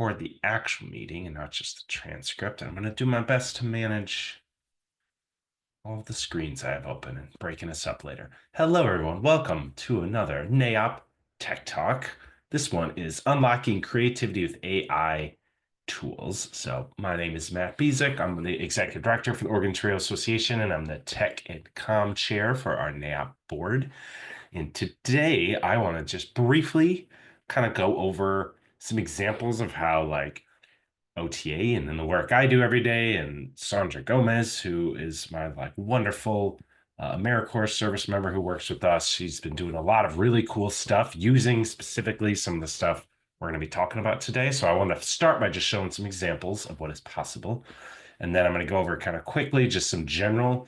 for the actual meeting and not just the transcript. I'm going to do my best to manage all of the screens I have open and breaking us up later. Hello, everyone. Welcome to another NAEOP Tech Talk. This one is Unlocking Creativity with AI Tools. So my name is Matt Bezick. I'm the Executive Director for the Oregon Trail Association, and I'm the Tech and Comm Chair for our NAEOP board. And today I want to just briefly kind of go over some examples of how OTA and then the work I do every day, and Sandra Gomez, who is my wonderful AmeriCorps service member who works with us. She's been doing a lot of really cool stuff using specifically some of the stuff we're going to be talking about today. So I want to start by just showing some examples of what is possible. And then I'm going to go over kind of quickly just some general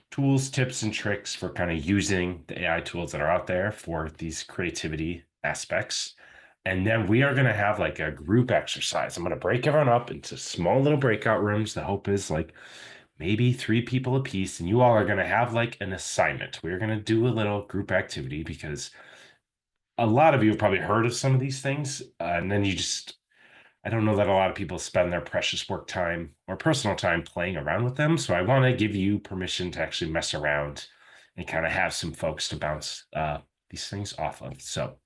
tools, tips, and tricks for kind of using the AI tools that are out there for these creativity aspects. And then we are going to have like a group exercise. I'm going to break everyone up into small little breakout rooms. The hope is like maybe 3 people a piece, and you all are going to have like an assignment. We're going to do a little group activity because a lot of you have probably heard of some of these things, and then I don't know that a lot of people spend their precious work time or personal time playing around with them. So I want to give you permission to actually mess around and kind of have some folks to bounce these things off of. So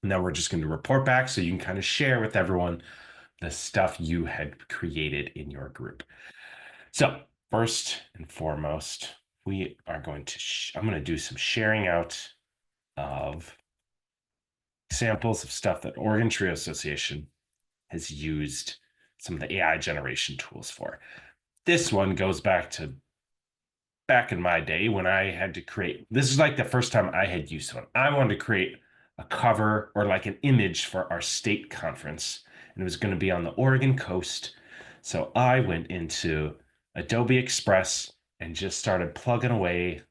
now we're just going to report back so you can kind of share with everyone the stuff you had created in your group. So first and foremost, we are going to, I'm going to do some sharing out of examples of stuff that Oregon Trio Association has used some of the AI generation tools for. This one goes back in my day when I had to create, this is like the first time I had used one. I wanted to create a cover or like an image for our state conference, and it was going to be on the Oregon coast. So I went into Adobe Express and just started plugging away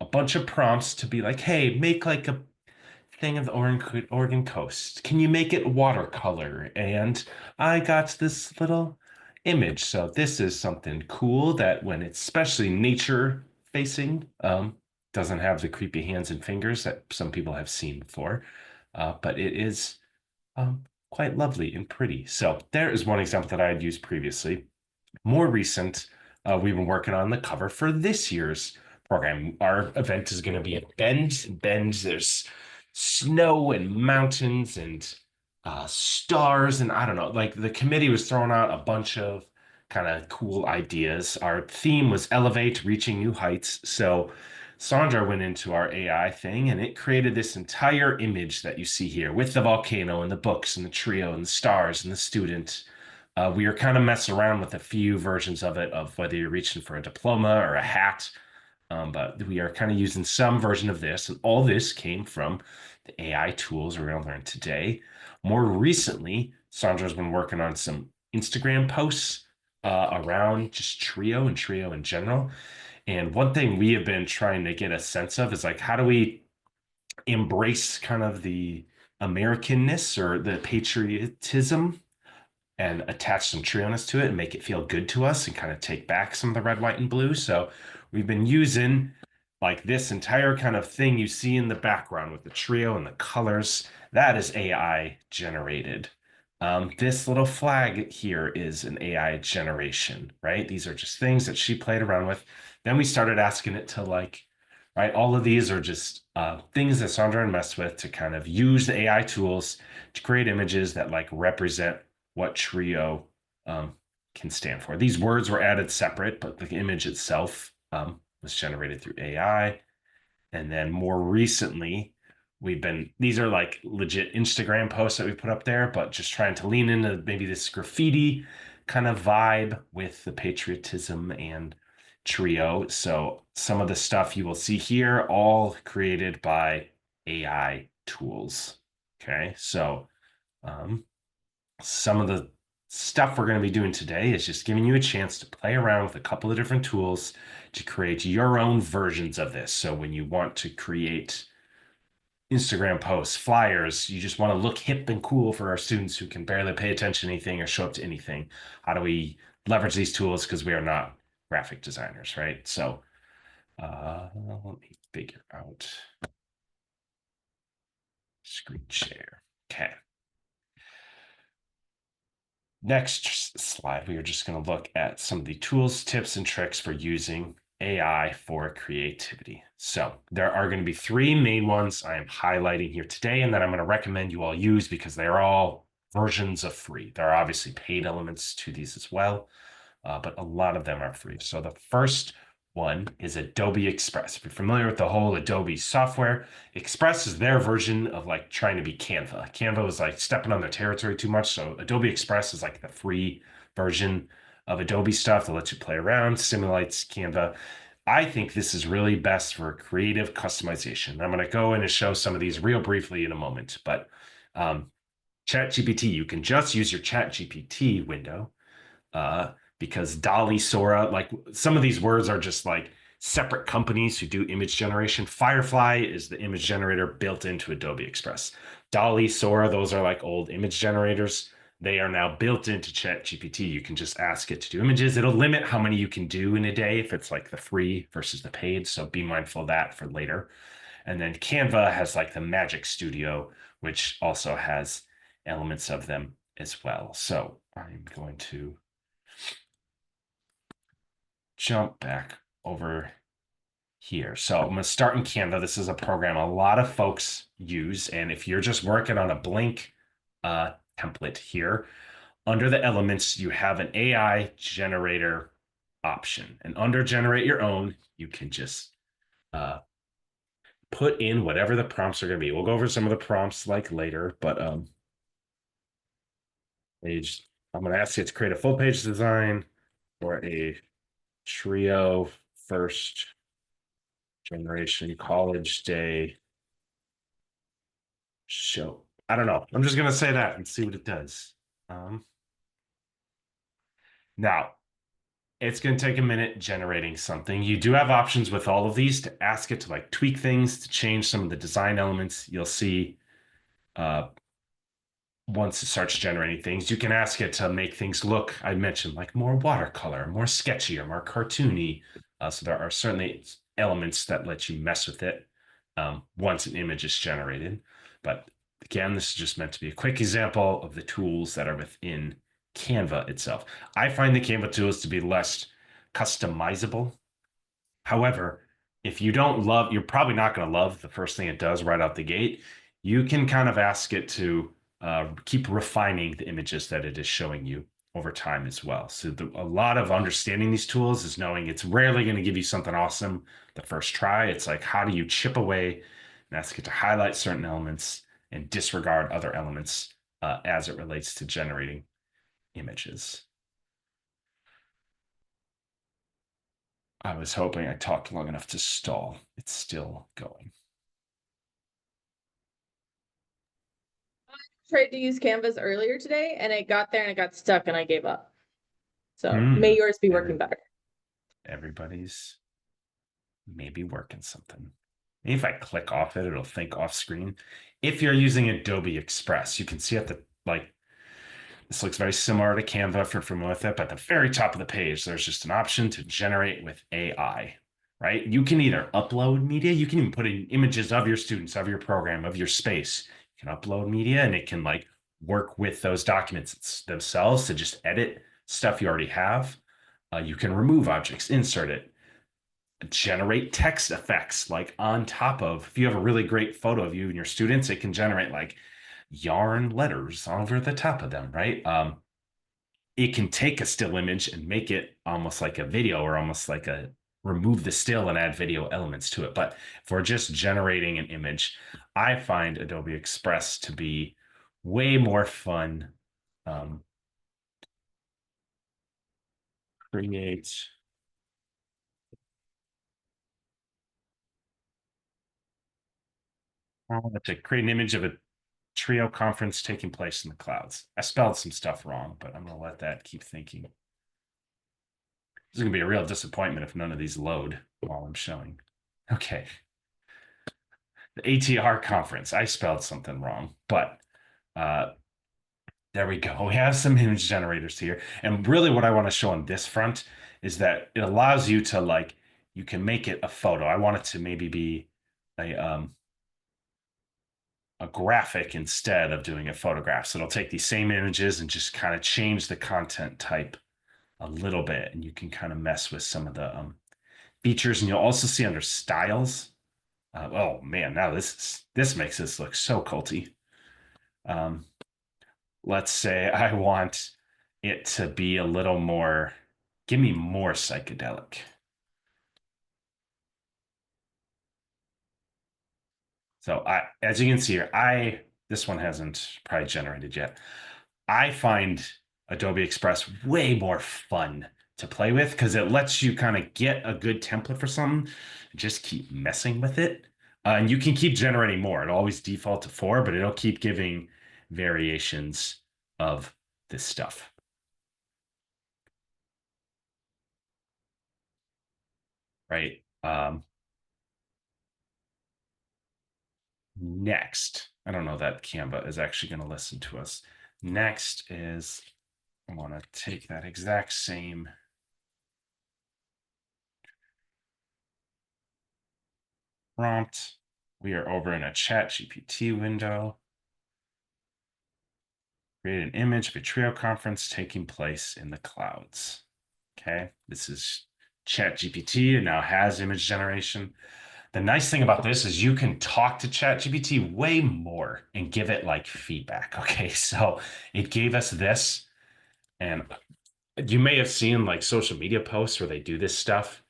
a bunch of prompts to be like, hey, make like a thing of the Oregon coast. Can you make it watercolor? And I got this little image. So this is something cool that when it's especially nature facing, doesn't have the creepy hands and fingers that some people have seen before, but it is quite lovely and pretty. So there is one example that I had used previously. More recent, we've been working on the cover for this year's program. Our event is going to be at Bend. Bend, there's snow and mountains and stars. And I don't know, like the committee was throwing out a bunch of kind of cool ideas. Our theme was Elevate, Reaching New Heights. So Sandra went into our AI thing and it created this entire image that you see here with the volcano and the books and the trio and the stars and the student. We are kind of messing around with a few versions of it, of whether you're reaching for a diploma or a hat. But we are kind of using some version of this, and all this came from the AI tools we're going to learn today. More recently, Sandra's been working on some Instagram posts around just Trio and Trio in general. And one thing we have been trying to get a sense of is like, how do we embrace kind of the Americanness or the patriotism and attach some trioness to it and make it feel good to us and kind of take back some of the red, white, and blue. So we've been using like this entire kind of thing you see in the background with the trio and the colors. That is AI generated. This little flag here is an AI generation, right? These are just things that she played around with. Then we started asking it to right? All of these are just things that Sandra messed with to kind of use the AI tools to create images that like represent what Trio can stand for. These words were added separate, but the image itself was generated through AI. And then more recently, these are like legit Instagram posts that we put up there, but just trying to lean into maybe this graffiti kind of vibe with the patriotism and Trio. So some of the stuff you will see here, all created by AI tools. Okay, so some of the stuff we're going to be doing today is just giving you a chance to play around with a couple of different tools to create your own versions of this. So when you want to create Instagram posts, flyers, you just want to look hip and cool for our students who can barely pay attention to anything or show up to anything. How do we leverage these tools? Because we are not graphic designers, right? So let me figure out screen share. Okay. Next slide, we are just going to look at some of the tools, tips, and tricks for using AI for creativity. So there are going to be three main ones I am highlighting here today, and that I'm going to recommend you all use because they're all versions of free. There are obviously paid elements to these as well, but a lot of them are free. So the first one is Adobe Express. If you're familiar with the whole Adobe software, Express is their version of like trying to be Canva. Canva was like stepping on their territory too much. So Adobe Express is like the free version of Adobe stuff that lets you play around, simulates Canva. I think this is really best for creative customization. I'm going to go in and show some of these real briefly in a moment, but ChatGPT, you can just use your ChatGPT window because Dolly, Sora, like some of these words are just like separate companies who do image generation. Firefly is the image generator built into Adobe Express. Dolly, Sora, those are like old image generators. They are now built into ChatGPT. You can just ask it to do images. It'll limit how many you can do in a day if it's like the free versus the paid. So be mindful of that for later. And then Canva has like the Magic Studio, which also has elements of them as well. So I'm going to jump back over here. So I'm going to start in Canva. This is a program a lot of folks use. And if you're just working on a blank template here, under the elements, you have an AI generator option. And under generate your own, you can just put in whatever the prompts are going to be. We'll go over some of the prompts like later, but page, I'm going to ask you to create a full page design for a trio first generation college day show. I don't know. I'm just going to say that and see what it does. Now, it's going to take a minute generating something. You do have options with all of these to ask it to like tweak things, to change some of the design elements. You'll see once it starts generating things, you can ask it to make things look, I mentioned, like more watercolor, more sketchy, or more cartoony. So there are certainly elements that let you mess with it once an image is generated. But again, this is just meant to be a quick example of the tools that are within Canva itself. I find the Canva tools to be less customizable. However, if you don't love, you're probably not going to love the first thing it does right out the gate. You can kind of ask it to keep refining the images that it is showing you over time as well. So a lot of understanding these tools is knowing it's rarely going to give you something awesome the first try. It's like, how do you chip away and ask it to highlight certain elements and disregard other elements as it relates to generating images. I was hoping I talked long enough to stall. It's still going. Tried to use Canvas earlier today and it got there and it got stuck and I gave up. So may yours be working better. Everybody's maybe working something. Maybe if I click off it, it'll think off screen. If you're using Adobe Express, you can see at the like this looks very similar to Canva if you're familiar with it, but at the very top of the page, there's just an option to generate with AI, right? You can either upload media, you can even put in images of your students, of your program, of your space. You can upload media and it can like work with those documents themselves to just edit stuff you already have. You can remove objects, insert it, generate text effects like on top of, if you have a really great photo of you and your students, it can generate like yarn letters over the top of them, right? It can take a still image and make it almost like a video or almost like a remove the still and add video elements to it. But if we're just generating an image, I find Adobe Express to be way more fun. Create to create an image of a trio conference taking place in the clouds. I spelled some stuff wrong, but I'm going to let that keep thinking. This is going to be a real disappointment if none of these load while I'm showing. Okay. The ATR conference. I spelled something wrong, but there we go. We have some image generators here. And really what I want to show on this front is that it allows you to like, you can make it a photo. I want it to maybe be a a graphic instead of doing a photograph. So it'll take these same images and just kind of change the content type a little bit, and you can kind of mess with some of the features. And you'll also see under styles. Oh man, now this makes this look so culty. Let's say I want it to be a little more, give me more psychedelic. So as you can see here, this one hasn't probably generated yet. I find Adobe Express way more fun to play with because it lets you kind of get a good template for something, just keep messing with it. And you can keep generating more. It'll always default to 4, but it'll keep giving variations of this stuff. Right. Next, I don't know that Canva is actually going to listen to us. Next is, I want to take that exact same prompt. We are over in a ChatGPT window. Create an image of a trio conference taking place in the clouds. Okay, this is ChatGPT. It now has image generation. The nice thing about this is you can talk to ChatGPT way more and give it like feedback. Okay, so it gave us this, and you may have seen like social media posts where they do this stuff.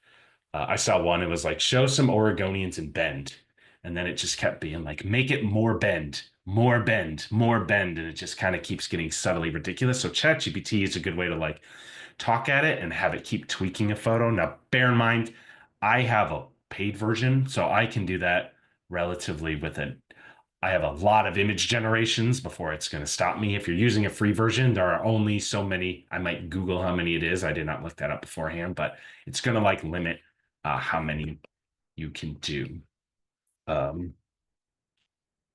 I saw one, it was like, show some Oregonians in Bend. And then it just kept being like, make it more bend, more bend, more bend. And it just kind of keeps getting subtly ridiculous. So ChatGPT is a good way to like talk at it and have it keep tweaking a photo. Now, bear in mind, I have a paid version, so I can do that relatively with it. I have a lot of image generations before it's going to stop me. If you're using a free version, there are only so many. I might Google how many it is. I did not look that up beforehand, but it's going to like limit how many you can do.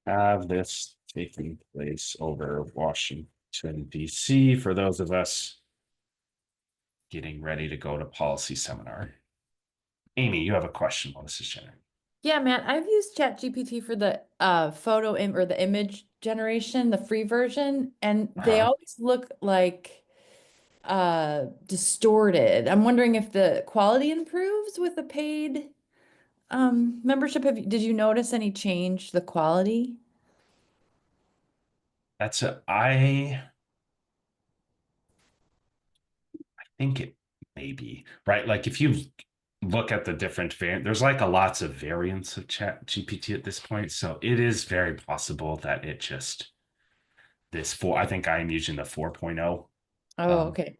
Have this taking place over Washington, D.C. for those of us getting ready to go to policy seminar. Amy, you have a question while this is generating. Yeah, man, I've used ChatGPT for the photo or the image generation, the free version, and they always look like distorted. I'm wondering if the quality improves with the paid membership. Did you notice any change the quality? I think it may be, right? Like if you look at the different there's like lots of variants of Chat GPT at this point. So it is very possible that it just I think I am using the 4.0. Oh, okay.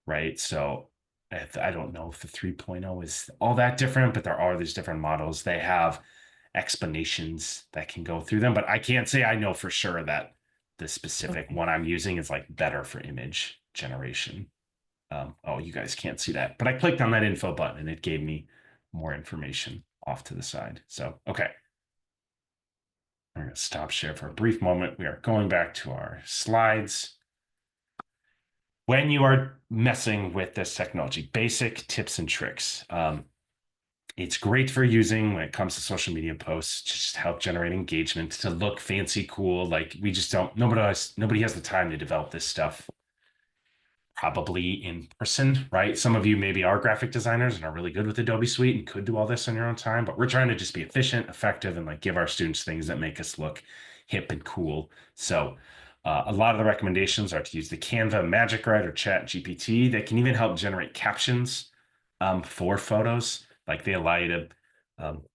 Right. So I don't know if the 3.0 is all that different, but there are these different models. They have explanations that can go through them, but I can't say I know for sure that the specific one I'm using is like better for image generation. Oh, you guys can't see that, but I clicked on that info button and it gave me more information off to the side. So, okay. We're going to stop share for a brief moment. We are going back to our slides. When you are messing with this technology, basic tips and tricks. It's great for using when it comes to social media posts, just help generate engagement, to look fancy, cool. Like we just don't, nobody has the time to develop this stuff probably in person, right? Some of you maybe are graphic designers and are really good with Adobe Suite and could do all this on your own time, but we're trying to just be efficient, effective, and like give our students things that make us look hip and cool. So a lot of the recommendations are to use the Canva Magic Write or Chat GPT. They can even help generate captions for photos. Like they allow you to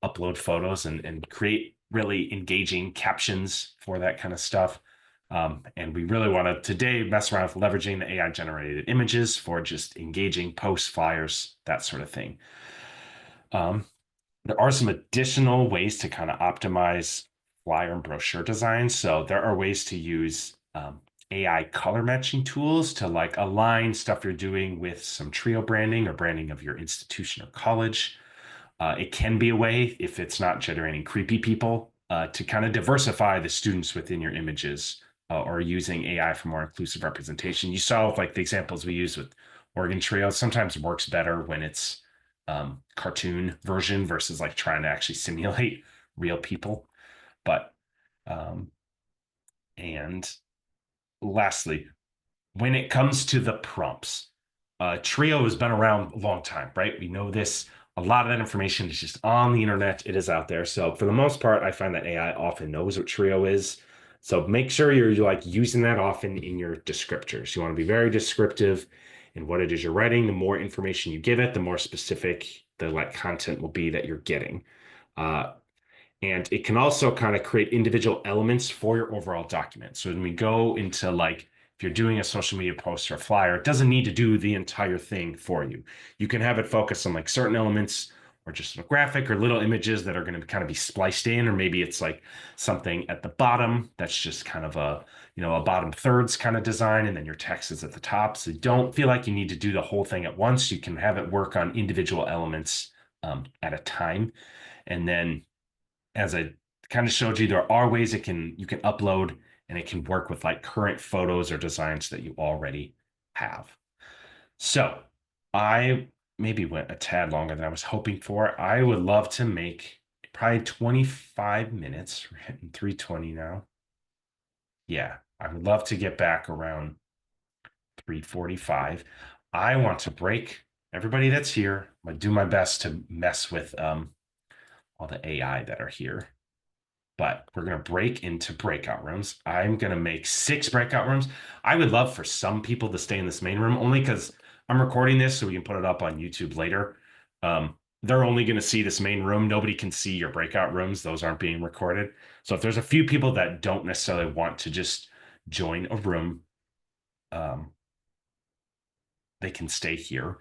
upload photos and create really engaging captions for that kind of stuff. And we really want to today mess around with leveraging the AI generated images for just engaging posts, flyers, that sort of thing. There are some additional ways to kind of optimize flyer and brochure design. So there are ways to use AI color matching tools to like align stuff you're doing with some trio branding or branding of your institution or college. It can be a way, if it's not generating creepy people, to kind of diversify the students within your images or using AI for more inclusive representation. You saw with like the examples we use with Oregon Trail, sometimes works better when it's cartoon version versus like trying to actually simulate real people. But And lastly, when it comes to the prompts, Trio has been around a long time, right? We know this. A lot of that information is just on the internet. It is out there. So for the most part, I find that AI often knows what Trio is. So make sure you're like using that often in your descriptors. You want to be very descriptive in what it is you're writing. The more information you give it, the more specific the like content will be that you're getting. And it can also kind of create individual elements for your overall document. So when we go into like, if you're doing a social media post or a flyer, it doesn't need to do the entire thing for you. You can have it focus on like certain elements or just a graphic or little images that are going to kind of be spliced in, or maybe it's like something at the bottom that's just kind of a, a bottom thirds kind of design, and then your text is at the top. So don't feel like you need to do the whole thing at once. You can have it work on individual elements at a time. And then as I kind of showed you, there are ways you can upload, and it can work with like current photos or designs that you already have. So I maybe went a tad longer than I was hoping for. I would love to make probably 25 minutes. We're hitting 3:20 now. Yeah, I would love to get back around 3:45. I want to break everybody that's here. I'm gonna do my best to mess with all the AI that are here. But we're going to break into breakout rooms. I'm going to make 6 breakout rooms. I would love for some people to stay in this main room, only because I'm recording this so we can put it up on YouTube later. They're only going to see this main room. Nobody can see your breakout rooms. Those aren't being recorded. So if there's a few people that don't necessarily want to just join a room, they can stay here.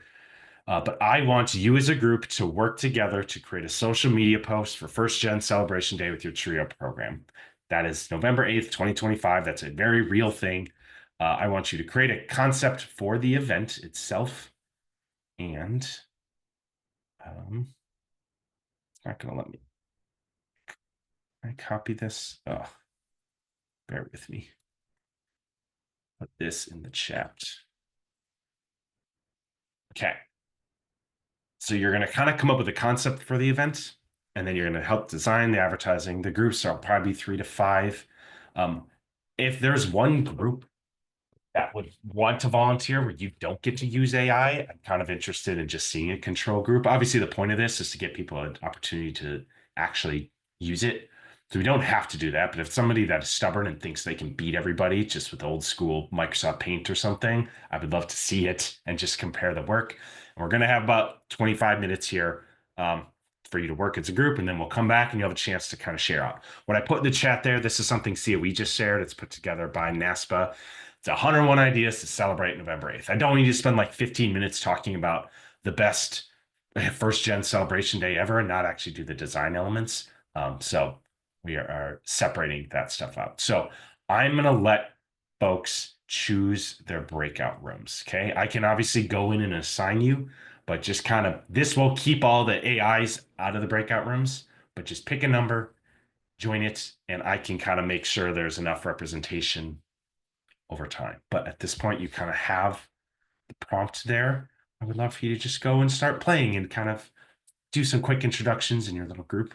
But I want you as a group to work together to create a social media post for First Gen Celebration Day with your Trio program. That is November 8th, 2025. That's a very real thing. I want you to create a concept for the event itself. And it's not going to let me. Can I copy this? Oh, bear with me. Put this in the chat. Okay. So you're going to kind of come up with a concept for the event, and then you're going to help design the advertising. The groups are probably 3 to 5. If there's one group that would want to volunteer where you don't get to use AI, I'm kind of interested in just seeing a control group. Obviously, the point of this is to get people an opportunity to actually use it. So we don't have to do that. But if somebody that is stubborn and thinks they can beat everybody just with old school Microsoft Paint or something, I would love to see it and just compare the work. And we're going to have about 25 minutes here for you to work as a group, and then we'll come back and you'll have a chance to kind of share out. What I put in the chat there, this is something COE just shared. It's put together by NASPA. It's 101 ideas to celebrate November 8th. I don't need to spend like 15 minutes talking about the best first gen celebration day ever and not actually do the design elements. So we are separating that stuff out. So I'm going to let folks choose their breakout rooms. Okay. I can obviously go in and assign you, but just kind of, this will keep all the AIs out of the breakout rooms, but just pick a number, join it, and I can kind of make sure there's enough representation over time. But at this point, you kind of have the prompt there. I would love for you to just go and start playing and kind of do some quick introductions in your little group.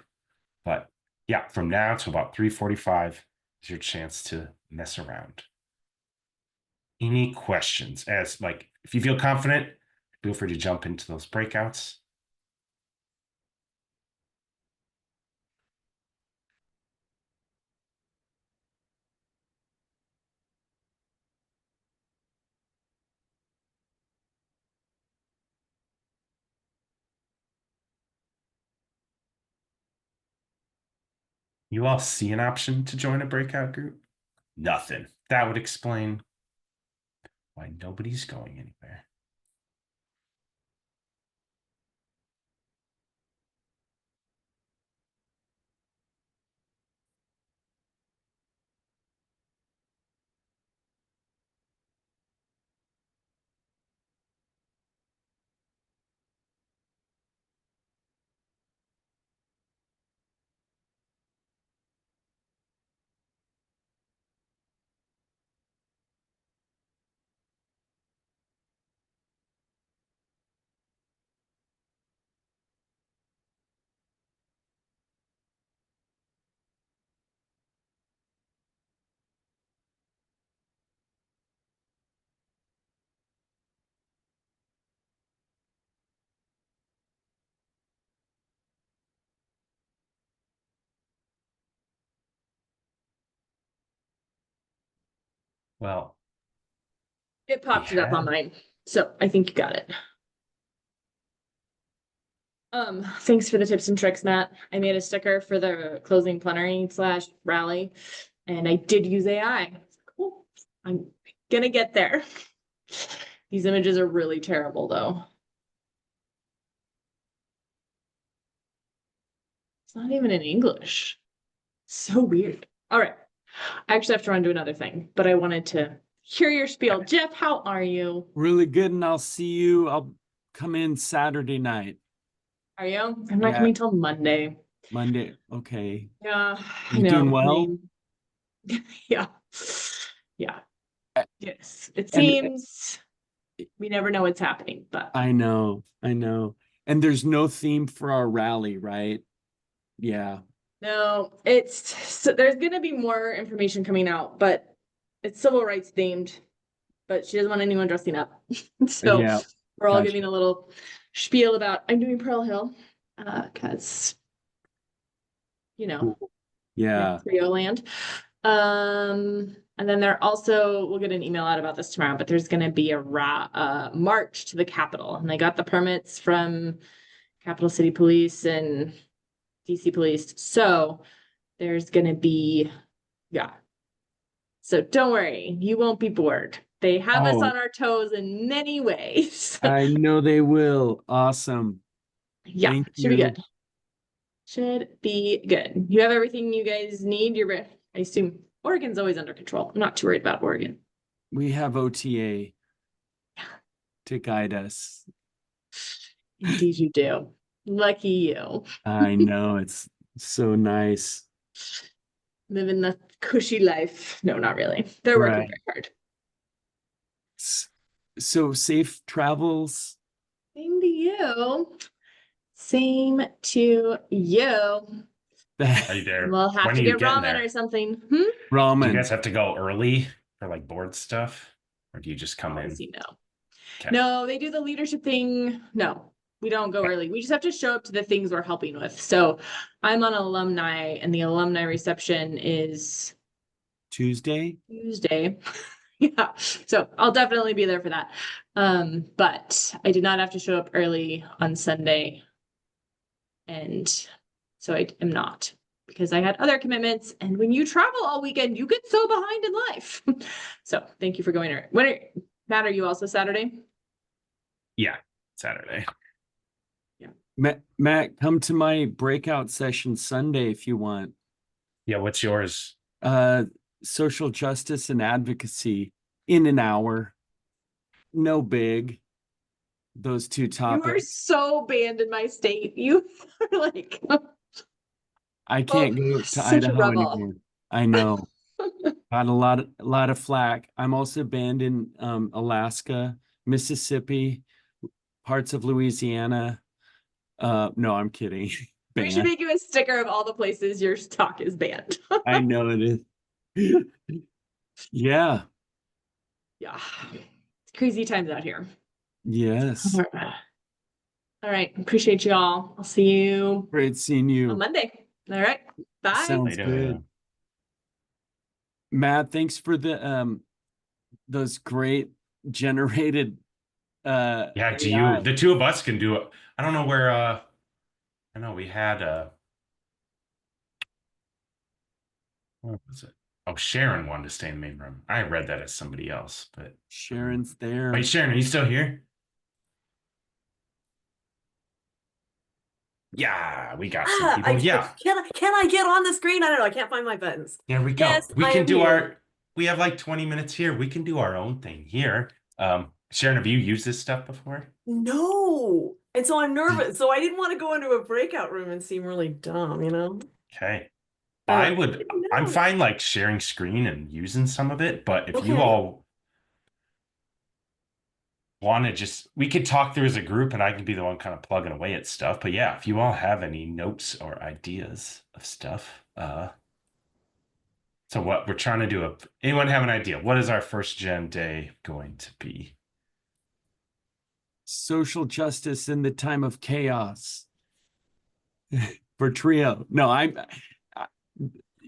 But yeah, from now to about 3:45 is your chance to mess around. Any questions? As like, if you feel confident, feel free to jump into those breakouts. You all see an option to join a breakout group? Nothing. That would explain why nobody's going anywhere. Well, It popped it up on mine. So I think you got it. Thanks for the tips and tricks, Matt. I made a sticker for the closing plenary / rally, and I did use AI. Cool. I'm gonna get there. These images are really terrible, though. It's not even in English. So weird. All right. I actually have to run to another thing, but I wanted to hear your spiel. Jeff, how are you? Really good, and I'll see you. I'll come in Saturday night. Are you? I'm not coming till Monday. Monday. Okay. Yeah, I You know. doing well? Yeah. Yeah. Yes. It And seems we never know what's happening, but I know. And there's no theme for our rally, right? Yeah. no, there's gonna be more information coming out, but it's civil rights themed, but she doesn't want anyone dressing up. So Yeah. we're all Gotcha. giving a little spiel about I'm doing Pearl Hill, because Cool. Yeah. Rio land. And then we'll get an email out about this tomorrow, but there's going to be a march to the Capitol, and they got the permits from Capital City Police and DC Police. So there's going to be, yeah. So don't worry, you won't be bored. They have us on our toes in many ways. I know they will. Awesome. Yeah, Thank should be you. good. Should be good. You have everything you guys need. I assume Oregon's always under control. I'm not too worried about Oregon. We have OTA to guide us. Indeed you do. Lucky you. I know, it's so nice. Living the cushy life. No, not really. They're working Right. very hard. So safe travels. Same to you. Same to you. Are you there? We'll have When to are you get getting ramen there? or something. Do you Ramen. guys have to go early for like board stuff? Or do you just come in? Obviously, no. Okay. No, they do the leadership thing. No, we don't go early. We just have to show up to the things we're helping with. So I'm on alumni, and the alumni reception is Tuesday. Yeah. So I'll definitely be there for that. But I did not have to show up early on Sunday. And so I am not, because I had other commitments. And when you travel all weekend, you get so behind in life. So thank you for going. Matt, are you also Saturday? Yeah, Saturday. Yeah. Matt, come to my breakout session Sunday if you want. Yeah, what's yours? Social justice and advocacy in an hour. No big. Those two topics. You are so banned in my state. You are like I can't go to such a Idaho rebel. anymore. I know. Got a lot of flack. I'm also banned in Alaska, Mississippi, parts of Louisiana. No, I'm kidding. We should make you a sticker of all the places your talk is banned. I know it is. Yeah. Yeah. It's crazy times out here. Yes. All right. Appreciate you all. I'll see you Great seeing you. on Monday. All right. Bye. Sounds good. Matt, thanks for the those great generated Yeah, AI. the two of us can do it. I don't know where I know we had what was it? Oh, Sharon wanted to stay in the main room. I read that as somebody else, but Sharon's there. wait, Sharon, are you still here? Yeah, we got some people. Yeah. Can I get on the screen? I don't know. I can't find my buttons. There we go. Yes, We I can am do here. we have like 20 minutes here. We can do our own thing here. Sharon, have you used this stuff before? No. And so I'm nervous. So I didn't want to go into a breakout room and seem really dumb, you know? Okay. I I'm fine like sharing screen and using some of it, but if you Okay. all want to we could talk through as a group and I can be the one kind of plugging away at stuff. But yeah, if you all have any notes or ideas of stuff, so what we're trying to do, anyone have an idea? What is our first gen day going to be? Social justice in the time of chaos. For trio. No,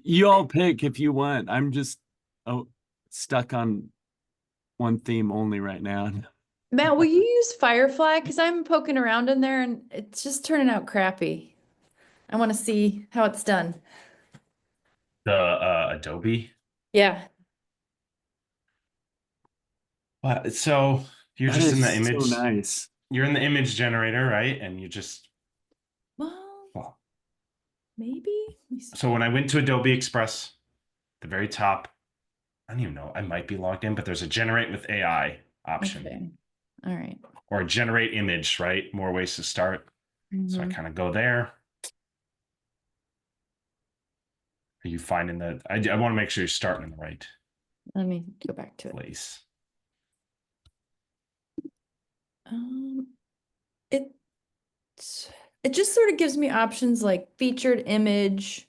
you all pick if you want. I'm just stuck on one theme only right now. Matt, will you use Firefly? Because I'm poking around in there and it's just turning out crappy. I want to see how it's done. The Adobe. Yeah. So you're That just in the is so image. nice. You're in the image generator, right? And you just Well, maybe. Let me see. so when I went to Adobe Express, the very top, I don't even know, I might be logged in, but there's a generate with AI option Okay. All right. or generate image, right? More ways to start. So I Mhm. kind of go there. Are you finding that? I want to make sure you're starting in the right Let me go back to it. place. Um, it it just sort of gives me options like featured image.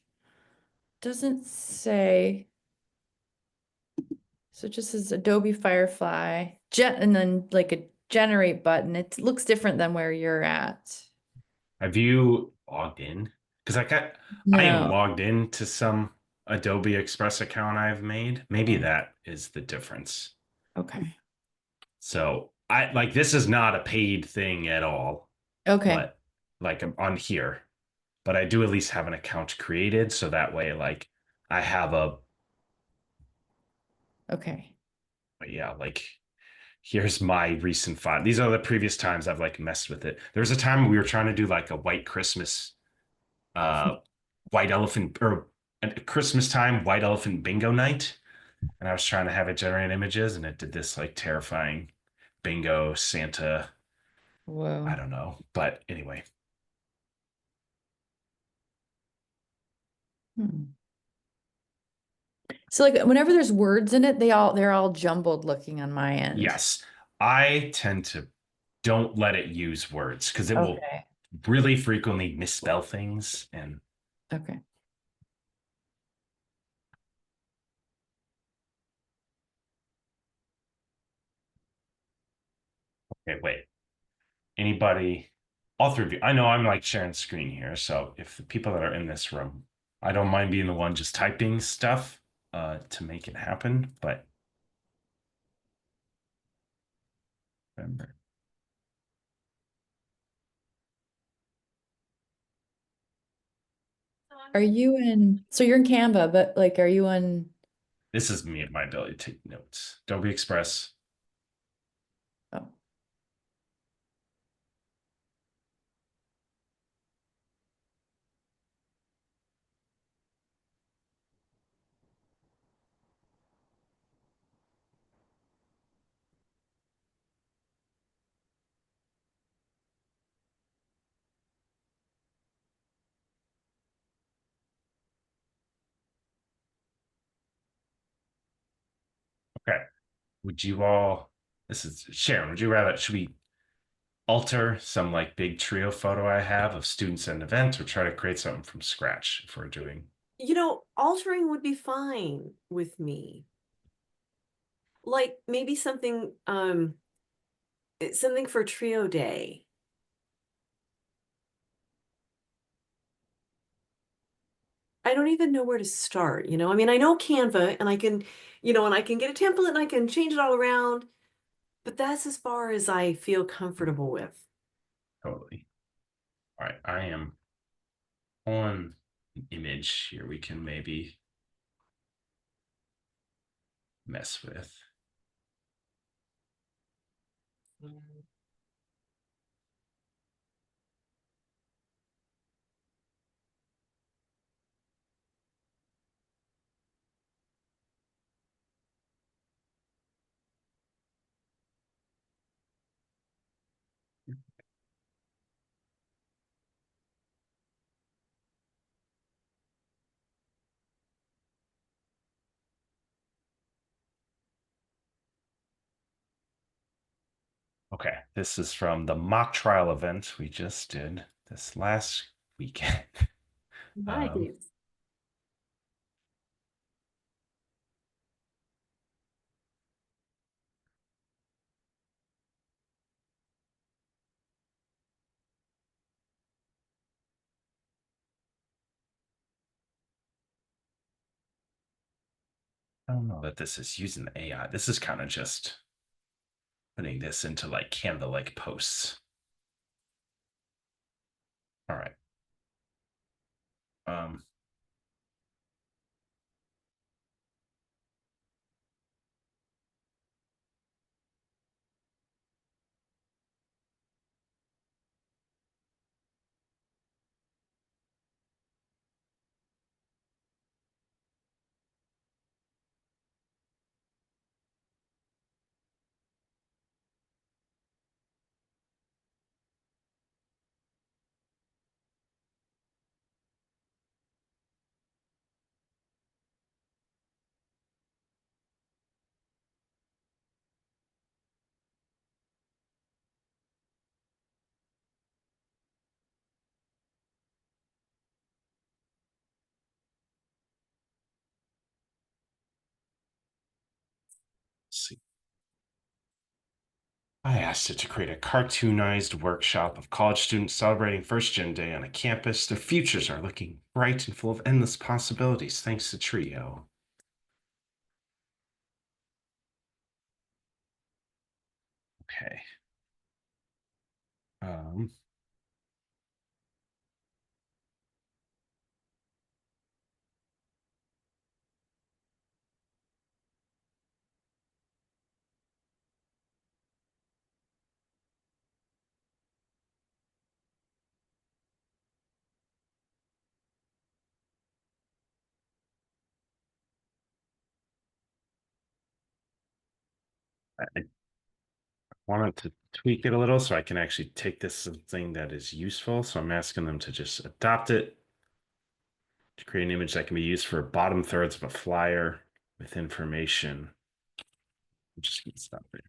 Doesn't say. So it just says Adobe Firefly, and then like a generate button. It looks different than where you're at. Have you logged in? Because I am No. logged in to some Adobe Express account I've made. Maybe that is the difference. Okay. So I like this is not a paid thing at all, Okay. but like I'm on here, but I do at least have an account created. So that way, like I have Okay. yeah, like here's my recent file. These are the previous times I've like messed with it. There was a time we were trying to do like a white Christmas, uh, white elephant or at Christmas time, white elephant bingo night. And I was trying to have it generate images and it did this like terrifying bingo Santa. Whoa. I don't know. But anyway, Hmm. So like whenever there's words in it, they're all jumbled looking on my end. yes, I tend to don't let it use words because it will Okay. really frequently misspell things. And Okay. okay, wait, anybody, all three of you, I know I'm like sharing screen here. So if the people that are in this room, I don't mind being the one just typing stuff to make it happen. But remember, Are you so you're in Canva, but like are you in this is me, my ability to take notes. Adobe Express. oh. Okay. Would you all, this is Sharon, would you rather, should we alter some like big trio photo I have of students at an event or try to create something from scratch if we're doing? Altering would be fine with me. Like maybe something for trio day. I don't even know where to start, I mean, I know Canva and I can, and I can get a template and I can change it all around, but that's as far as I feel comfortable with. Totally. All right. I am on an image here we can maybe mess with. Okay, this is from the mock trial event we just did this last weekend. Nice. I don't know that this is using the AI. This is kind of just putting this into like Canva-like posts. All right. Let's see. I asked it to create a cartoonized workshop of college students celebrating First Gen Day on a campus. Their futures are looking bright and full of endless possibilities, thanks to Trio. Okay. I wanted to tweak it a little so I can actually take this something that is useful. So I'm asking them to just adopt it to create an image that can be used for bottom thirds of a flyer with information. I'm just gonna stop there.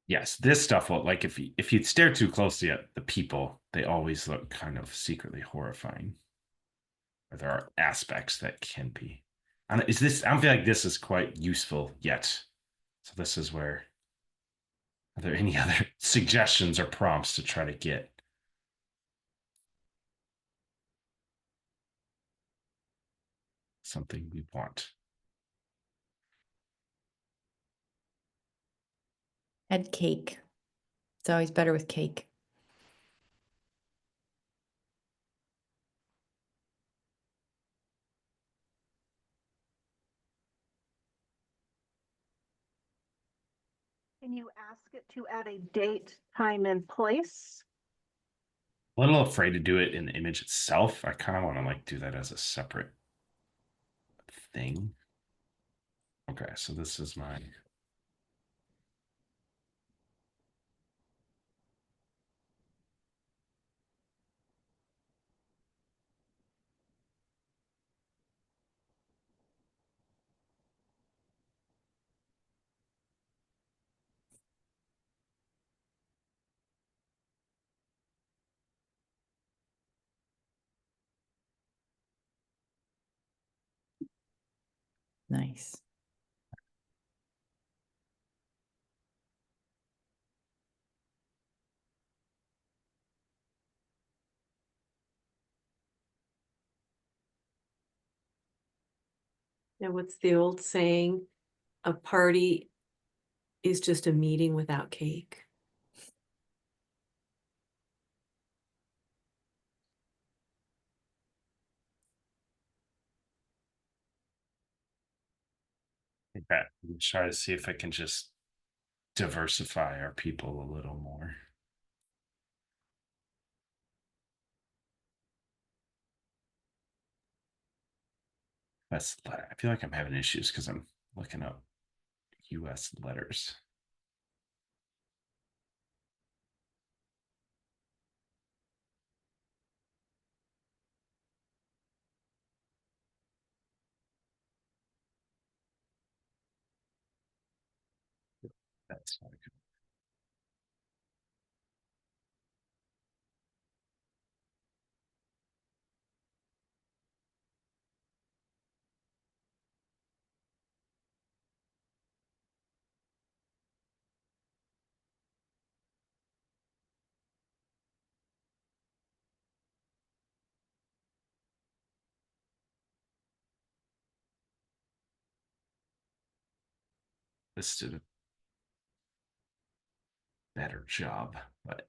Yes, this stuff will like if you stare too closely at the people, they always look kind of secretly horrifying. Or there are aspects that can be. And is this? I don't feel like this is quite useful yet. So this is where. Are there any other suggestions or prompts to try to get something we want? Add cake. It's always better with cake. Can you ask it to add a date, time, and place? A little afraid to do it in the image itself. I kind of want to like do that as a separate thing. Okay, so this is my Nice. Now, what's the old saying? A party is just a meeting without cake. okay. I'm try to see if I can just diversify our people a little more. That's I feel like I'm having issues because I'm looking up US letters. That's not good. this did a better job, but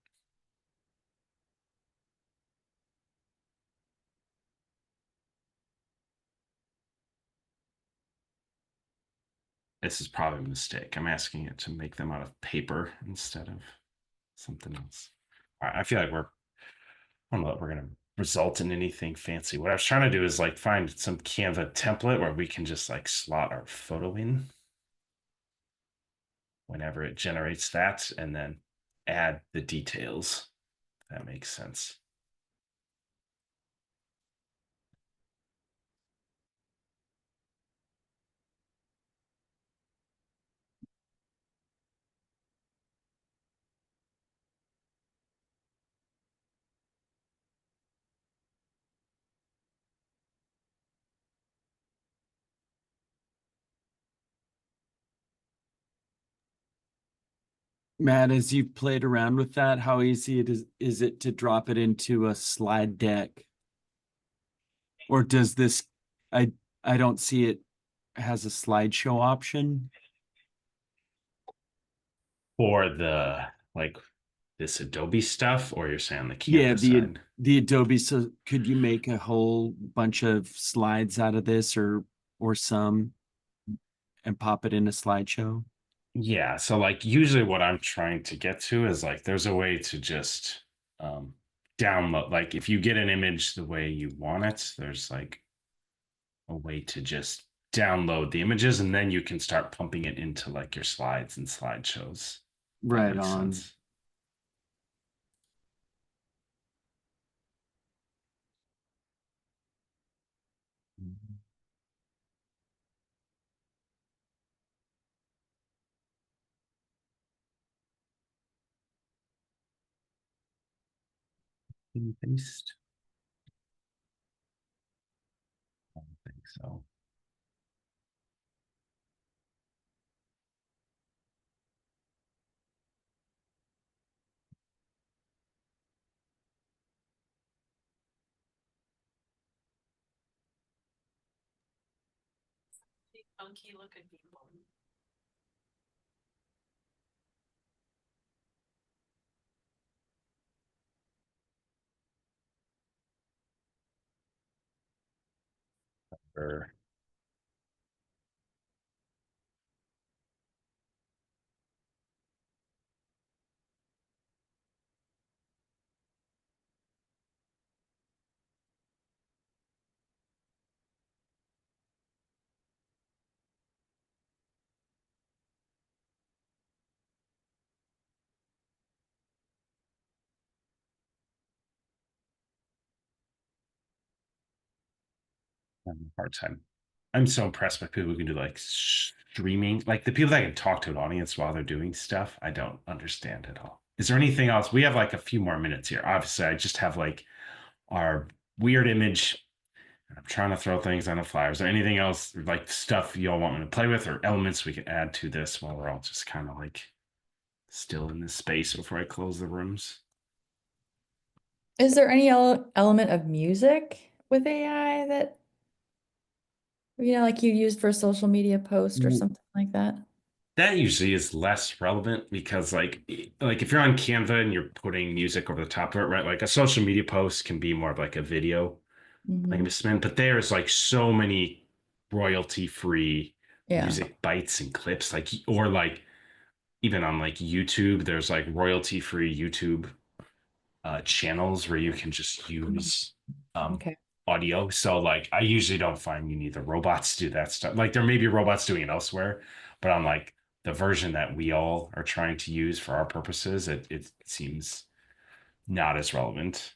this is probably a mistake. I'm asking it to make them out of paper instead of something else. All right, I feel like I don't know that we're gonna result in anything fancy. What I was trying to do is like find some Canva template where we can just like slot our photo in whenever it generates that, and then add the details. If that makes sense. Matt, as you've played around with that, how easy is it to drop it into a slide deck? Or does this, I don't see it has a slideshow option. For the like this Adobe stuff, or you're saying the Canva Yeah, side? the Adobe. So could you make a whole bunch of slides out of this or some and pop it in a slideshow? Yeah, so like usually what I'm trying to get to is like there's a way to just download, like if you get an image the way you want it, there's like a way to just download the images and then you can start pumping it into like your slides and slideshows. That Right makes on. sense. Paste. I don't think so. Funky looking people. Or having a hard time. I'm so impressed by people who can do like streaming, like the people that can talk to an audience while they're doing stuff. I don't understand at all. Is there anything else? We have like a few more minutes here. Obviously, I just have like our weird image. I'm trying to throw things on the fly. Is there anything else, like stuff y'all want me to play with, or elements we can add to this while we're all just kind of like still in this space before I close the rooms? Is there any element of music with AI that, like you use for a social media post or something like that? That usually is less relevant because like if you're on Canva and you're putting music over the top of it, right? Like a social media post can be more of like a video, like Mhm. a spin, but there's like so many royalty-free Yeah. music bites and clips, like or like even on like YouTube, there's like royalty-free YouTube channels where you can just use Okay. audio. So like I usually don't find you need the robots to do that stuff. Like there may be robots doing it elsewhere, but on like the version that we all are trying to use for our purposes, it seems not as relevant.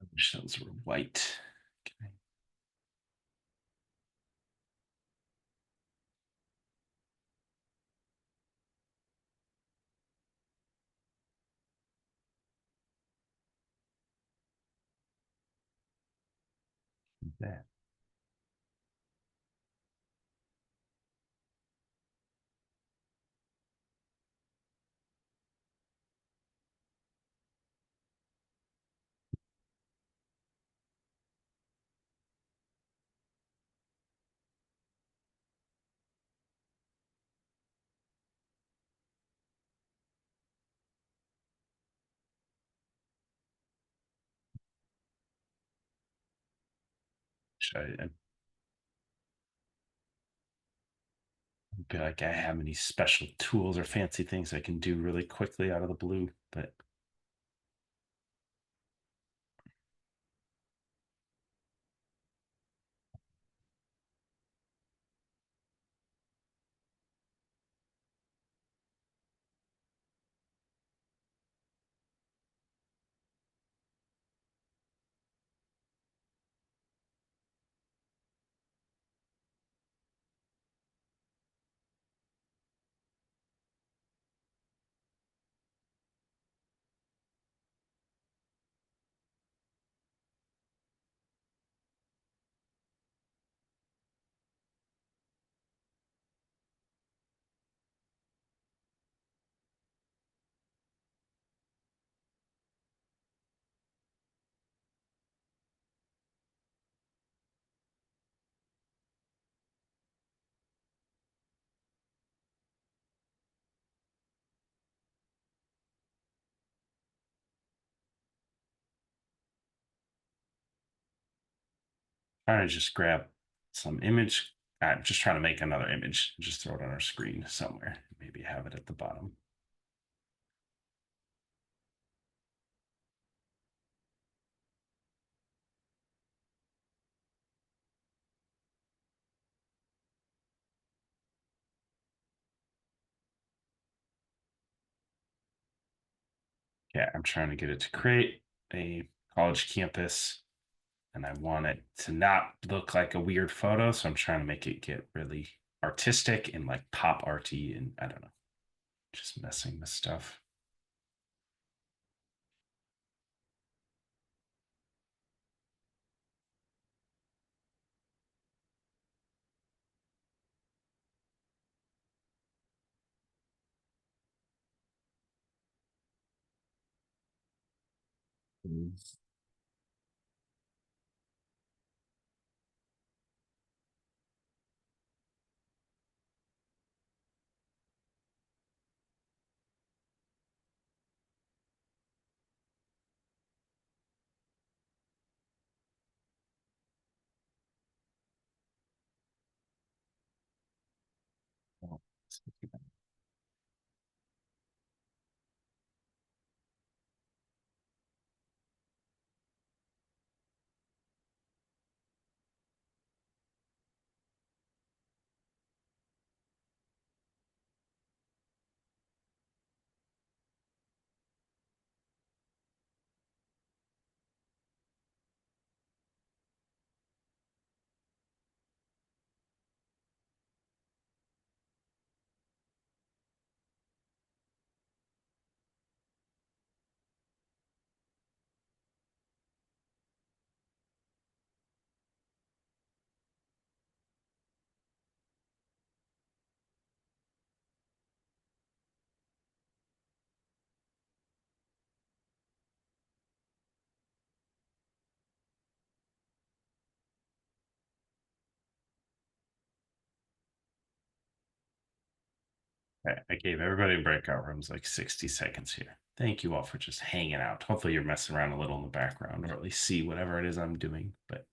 I wish those were white. Okay. That. I feel like I have any special tools or fancy things I can do really quickly out of the blue, but trying to just grab some image. I'm just trying to make another image, just throw it on our screen somewhere. Maybe have it at the bottom. Yeah, I'm trying to get it to create a college campus, and I want it to not look like a weird photo. So I'm trying to make it get really artistic and like pop arty, and I don't know, just messing with stuff. I gave everybody breakout rooms like 60 seconds here. Thank you all for just hanging out. Hopefully, you're messing around a little in the background or at least see whatever it is I'm doing. But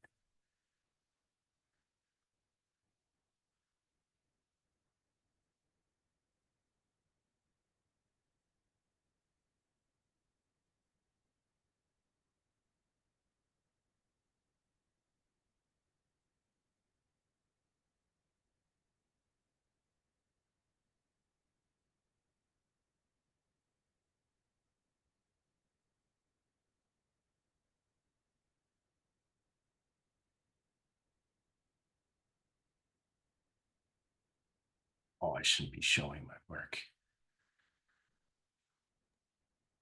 Oh, I shouldn't be showing my work.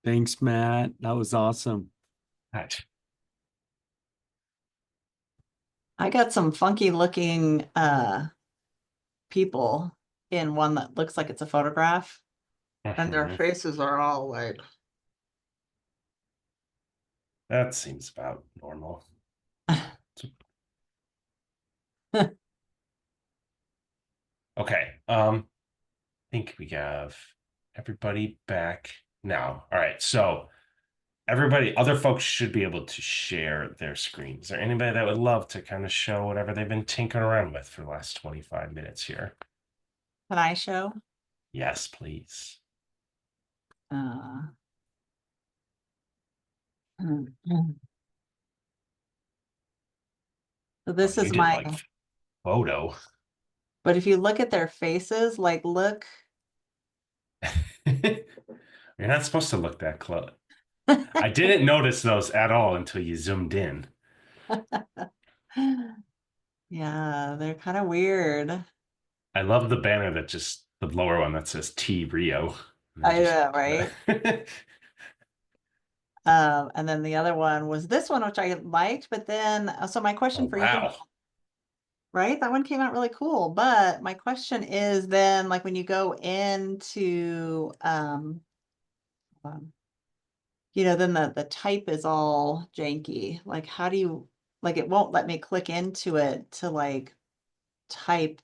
Thanks, Matt. That was awesome. Right. I got some funky looking people in one that looks like it's a photograph, and their Mhm. faces are all like, That seems about normal. Okay. I think we have everybody back now. All right. So everybody, other folks should be able to share their screen. Is there anybody that would love to kind of show whatever they've been tinkering around with for the last 25 minutes here? can I show? Yes, please. Uh, So this You is did my, like photo. but if you look at their faces, like look, You're not supposed to look that close. I didn't notice those at all until you zoomed in. yeah, they're kind of weird. I love the banner that just the lower one that says T Rio. I know, right? And then the other one was this one, which I liked, but then, so my question Oh, for you, wow. right? That one came out really cool. But my question is then, like when you go into, then the type is all janky. Like, how do you, like, it won't let me click into it to like type,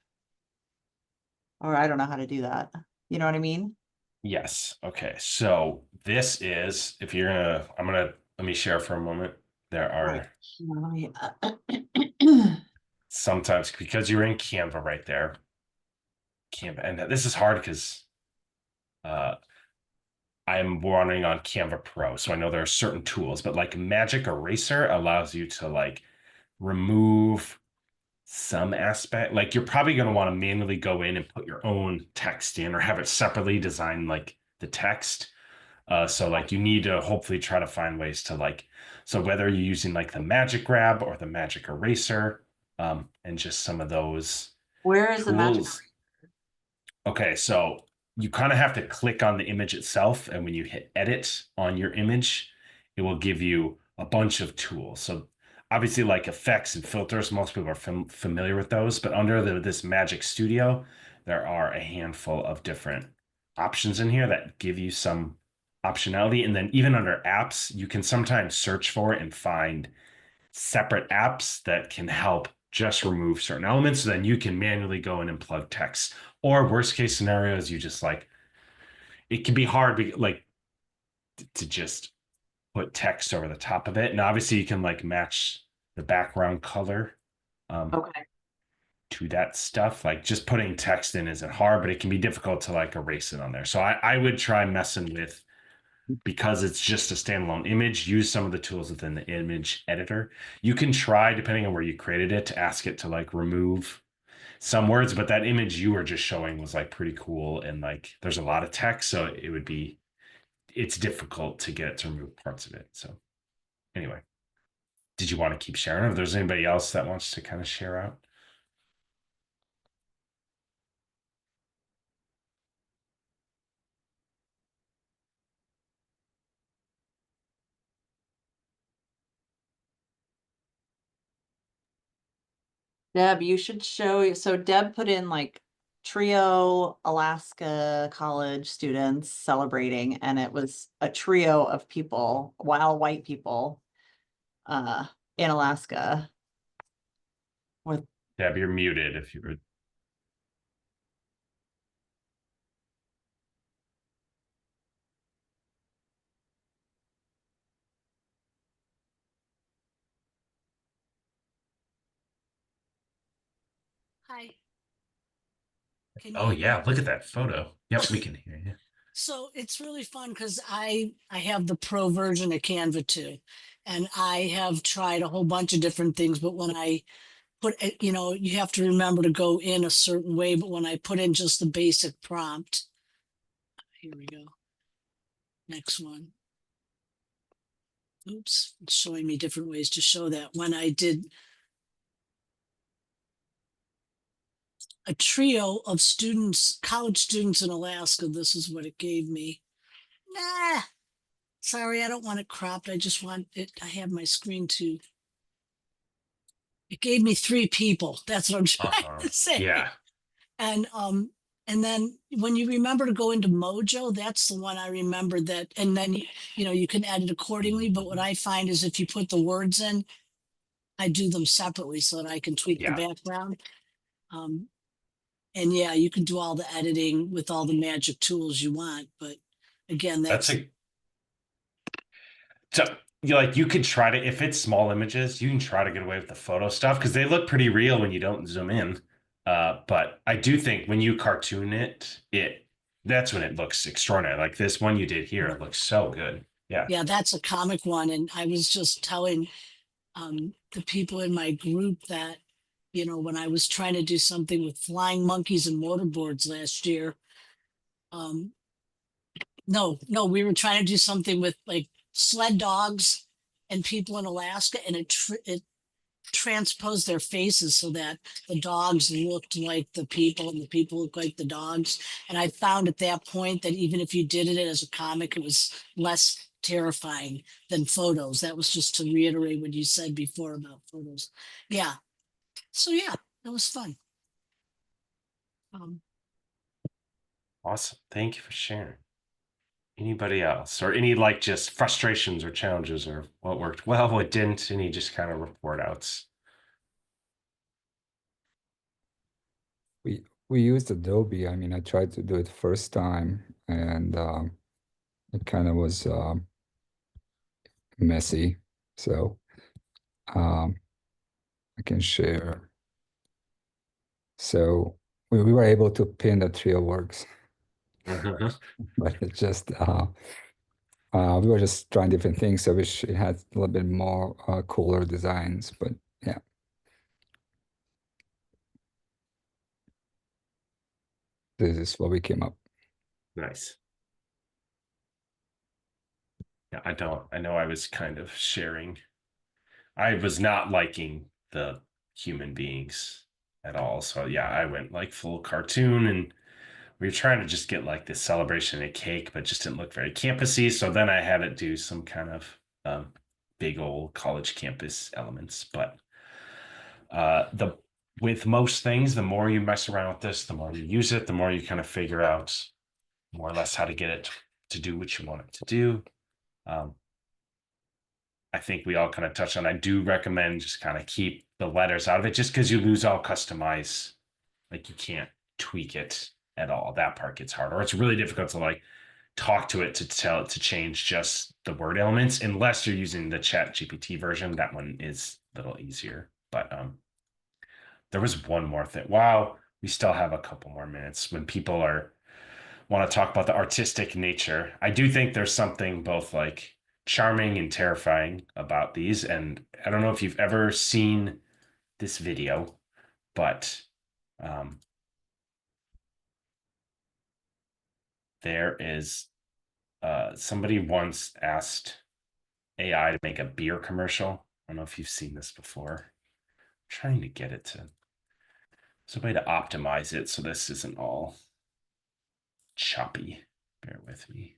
or I don't know how to do that. You know what I mean? Yes. Okay. So this is, if you're gonna, let me share for a moment. There Right. are sometimes, because you're in Canva right there, Canva, and this is hard because I'm running on Canva Pro, so I know there are certain tools, but like Magic Eraser allows you to like remove some aspect. Like you're probably going to want to manually go in and put your own text in or have it separately design like the text. So like you need to hopefully try to find ways to like, so whether you're using like the Magic Grab or the Magic Eraser, and just some of those Where is the magic? tools. Okay, so you kind of have to click on the image itself, and when you hit edit on your image, it will give you a bunch of tools. So obviously, like effects and filters, most people are familiar with those, but under this Magic Studio, there are a handful of different options in here that give you some optionality. And then even under apps, you can sometimes search for it and find separate apps that can help just remove certain elements. So then you can manually go in and plug text. Or worst case scenarios, you just like, it can be hard like to just put text over the top of it. And obviously you can like match the background color Okay. to that stuff. Like just putting text in isn't hard, but it can be difficult to like erase it on there. So I would try messing with, because it's just a standalone image, use some of the tools within the image editor. You can try, depending on where you created it, to ask it to like remove some words, but that image you were just showing was like pretty cool. And like, there's a lot of text. So it's difficult to get it to remove parts of it. So anyway, did you want to keep sharing? Or if there's anybody else that wants to kind of share out? Deb, you should show, so Deb put in like trio Alaska college students celebrating, and it was a trio of people, wild white people, in Alaska. With Deb, you're muted if you were. Hi. Can Oh you hear yeah, me? look at that photo. Yep, we can hear you. So it's really fun because I have the pro version of Canva too, and I have tried a whole bunch of different things. But when I put it, you have to remember to go in a certain way. But when I put in just the basic prompt, here we go. Next one. Oops, it's showing me different ways to show that. When I did a trio of students, college students in Alaska. This is what it gave me. Nah, sorry, I don't want it cropped. I just want it. I have my screen too. It gave me 3 people. That's what I'm trying to say. Yeah. And then when you remember to go into Mojo, that's the one I remember that. And then, you know, you can edit accordingly. But what I find is if you put the words in, I do them separately so that I can tweak the background. And yeah, you can do all the editing with all the magic tools you want. But again, so you could try to, if it's small images, you can try to get away with the photo stuff because they look pretty real when you don't zoom in. But I do think when you cartoon that's when it looks extraordinary. Like this one you did here, it looks so good. Yeah. Yeah, that's a comic one. And I was just telling the people in my group that, you know, when I was trying to do something with flying monkeys and mortarboards last year, no, we were trying to do something with like sled dogs and people in Alaska, and it transposed their faces so that the dogs looked like the people and the people looked like the dogs. And I found at that point that even if you did it as a comic, it was less terrifying than photos. That was just to reiterate what you said before about photos. Yeah. So yeah, that was fun. Awesome. Thank you for sharing. Anybody else, or any just frustrations or challenges, or what worked well, what didn't, any just kind of report outs? We used Adobe. I mean, I tried to do it first time, and it kind of was messy. So I can share. So we were able to pin the trio works, but it just we were just trying different things. So I wish it had a little bit more cooler designs, but yeah. This is what we came up. Nice. Yeah, I know I was kind of sharing. I was not liking the human beings at all. So yeah, I went like full cartoon, and we were trying to just get like this celebration and a cake, but just didn't look very campusy. So then I had it do some kind of big old college campus elements. But with most things, the more you mess around with this, the more you use it, the more you kind of figure out more or less how to get it to do what you want it to do. I think we all kind of touched on, I do recommend just kind of keep the letters out of it, just because you lose all customize. Like you can't tweak it at all. That part gets hard, or it's really difficult to like talk to it to tell it to change just the word elements, unless you're using the Chat GPT version. That one is a little easier. But there was one more thing. Wow, we still have a couple more minutes when people want to talk about the artistic nature. I do think there's something both like charming and terrifying about these. And I don't know if you've ever seen this video, but there is somebody once asked AI to make a beer commercial. I don't know if you've seen this before. I'm trying to get it to somebody to optimize it so this isn't all choppy. Bear with me.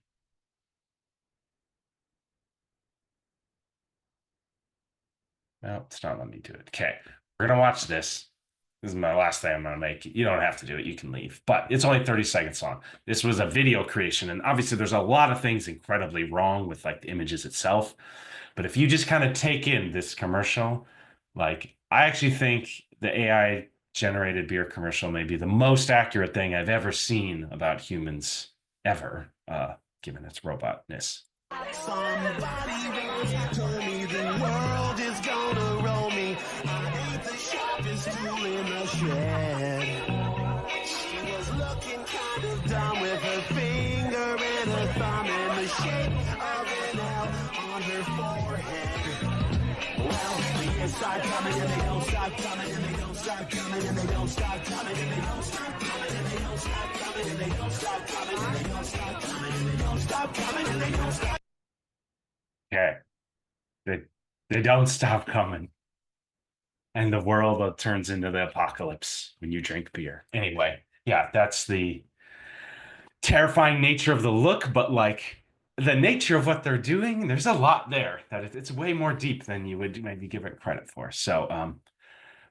No, it's not letting me do it. Okay, we're gonna watch this. This is my last thing I'm gonna make. You don't have to do it, you can leave, but it's only 30 seconds long. This was a video creation, and obviously there's a lot of things incredibly wrong with like the images itself. But if you just kind of take in this commercial, like I actually think the AI generated beer commercial may be the most accurate thing I've ever seen about humans ever, given its robotness. Somebody once told me the world is gonna roll me. I ain't the sharpest tool in the shed. She was looking kind of dumb with her finger and her thumb in the shape of an L on her forehead. Well, the years start coming and they don't stop coming and they don't stop coming and they don't stop coming and they don't stop coming and they don't stop coming and they don't stop coming and they don't stop coming and they don't stop coming and they don't stop. Okay, they don't stop coming. and the world turns into the apocalypse when you drink beer. Anyway, yeah, that's the terrifying nature of the look, but like the nature of what they're doing, there's a lot there that it's way more deep than you would maybe give it credit for. So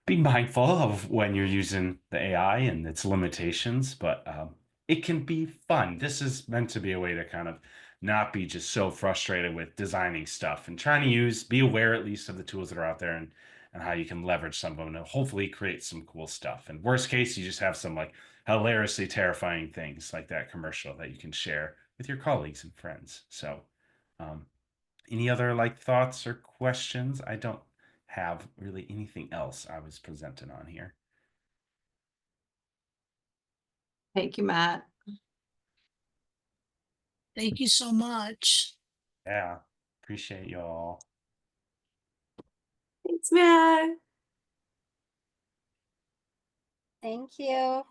be mindful of when you're using the AI and its limitations, but it can be fun. This is meant to be a way to kind of not be just so frustrated with designing stuff and trying to be aware at least of the tools that are out there and how you can leverage some of them to hopefully create some cool stuff. And worst case, you just have some like hilariously terrifying things like that commercial that you can share with your colleagues and friends. So any other like thoughts or questions? I don't have really anything else I was presenting on here. Thank you, Matt. Thank you so much. Yeah, appreciate y'all. Thanks, Matt. Thank you.